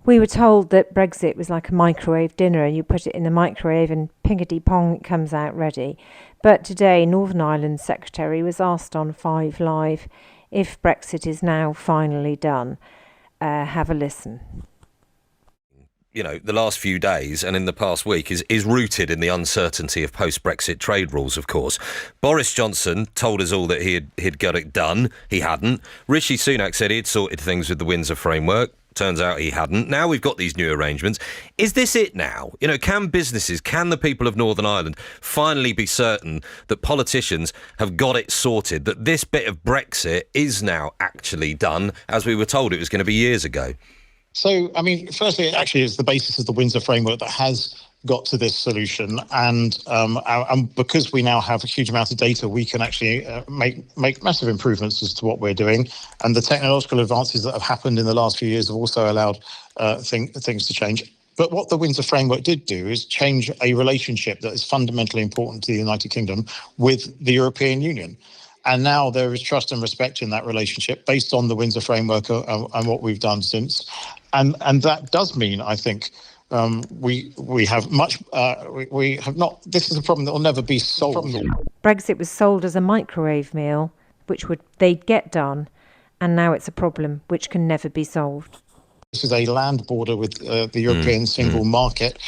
We were told that Brexit was like a microwave dinner and you put it in the microwave and pingity-pong, it comes out ready. But today, Northern Ireland's secretary was asked on 5 Live if Brexit is now finally done. Have a listen. The last few days and in the past week is rooted in the uncertainty of post-Brexit trade rules, of course. Boris Johnson told us all that he'd got it done. He hadn't. Rishi Sunak said he'd sorted things with the Windsor Framework. Turns out he hadn't. Now we've got these new arrangements. Is this it now? Can the people of Northern Ireland finally be certain that politicians have got it sorted, that this bit of Brexit is now actually done, as we were told it was going to be years ago? So, firstly, it actually is the basis of the Windsor Framework that has got to this solution. And because we now have a huge amount of data, we can actually make massive improvements as to what we're doing. And the technological advances that have happened in the last few years have also allowed things to change. But what the Windsor Framework did do is change a relationship that is fundamentally important to the United Kingdom with the European Union. And now there is trust and respect in that relationship based on the Windsor Framework and what we've done since. And that does mean, I think, we have not. This is a problem that will never be solved. Brexit was sold as a microwave meal, which they'd get done, and now it's a problem which can never be solved. This is a land border with the European single market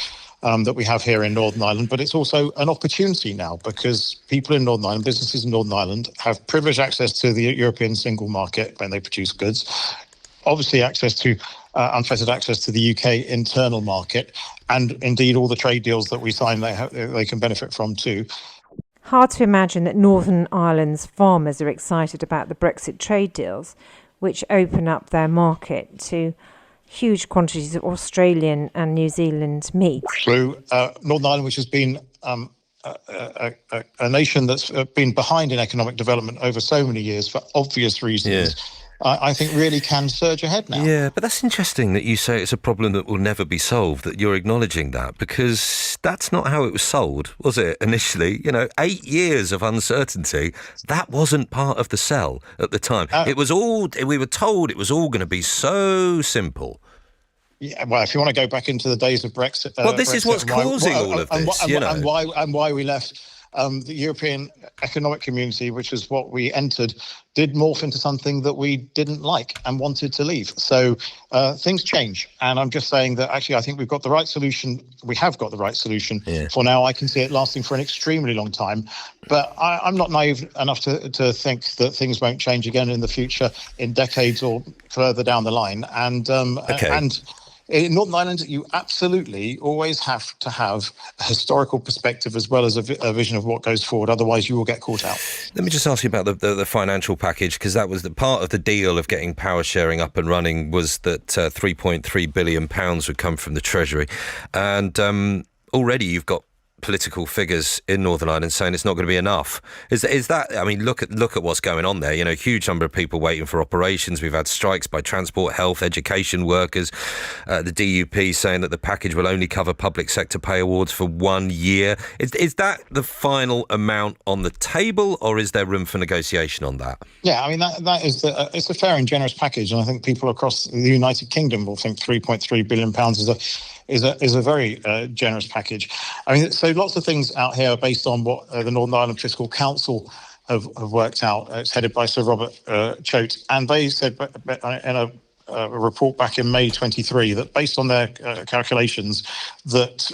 that we have here in Northern Ireland, but it's also an opportunity now because people in Northern Ireland, businesses in Northern Ireland, have privileged access to the European single market when they produce goods. Obviously, unfettered access to the UK internal market, and indeed all the trade deals that we sign, they can benefit from too. Hard to imagine that Northern Ireland's farmers are excited about the Brexit trade deals, which open up their market to huge quantities of Australian and New Zealand meat. So Northern Ireland, which has been a nation that's been behind in economic development over so many years for obvious reasons, I think really can surge ahead now. Yeah, but that's interesting that you say it's a problem that will never be solved, that you're acknowledging that, because that's not how it was sold, was it, initially? 8 years of uncertainty, that wasn't part of the sell at the time. We were told it was all going to be so simple. Yeah, well, if you want to go back into the days of Brexit... this is what's causing all of this, and why we left... the European Economic Community, which is what we entered, did morph into something that we didn't like and wanted to leave. So things change. And I'm just saying that actually I think we've got the right solution. We have got the right solution for now. I can see it lasting for an extremely long time. But I'm not naive enough to think that things won't change again in the future, in decades or further down the line. And in Northern Ireland, you absolutely always have to have a historical perspective as well as a vision of what goes forward. Otherwise, you will get caught out. Let me just ask you about the financial package, because that was the part of the deal of getting power sharing up and running was that £3.3 billion would come from the Treasury. And already you've got political figures in Northern Ireland saying it's not going to be enough. Is that? Look at what's going on there. A huge number of people waiting for operations. We've had strikes by transport, health, education workers. The DUP saying that the package will only cover public sector pay awards for 1 year. Is that the final amount on the table, or is there room for negotiation on that? Yeah, that is it's a fair and generous package, and I think people across the United Kingdom will think £3.3 billion is a very generous package. So lots of things out here are based on what the Northern Ireland Fiscal Council have worked out. It's headed by Sir Robert Choate, and they said in a report back in May 23 that based on their calculations that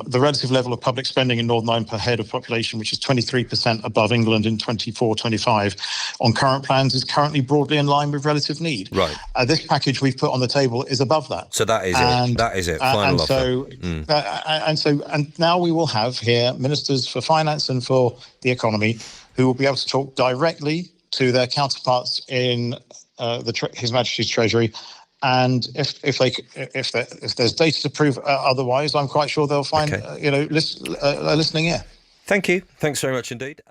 the relative level of public spending in Northern Ireland per head of population, which is 23% above England in 24-25 on current plans, is currently broadly in line with relative need. Right. This package we've put on the table is above that. So that is it. That is it. Final offer. And now we will have here ministers for finance and for the economy who will be able to talk directly to their counterparts in His Majesty's Treasury, and if there's data to prove otherwise, I'm quite sure they'll find a listening ear. Thank you. Thanks very much indeed.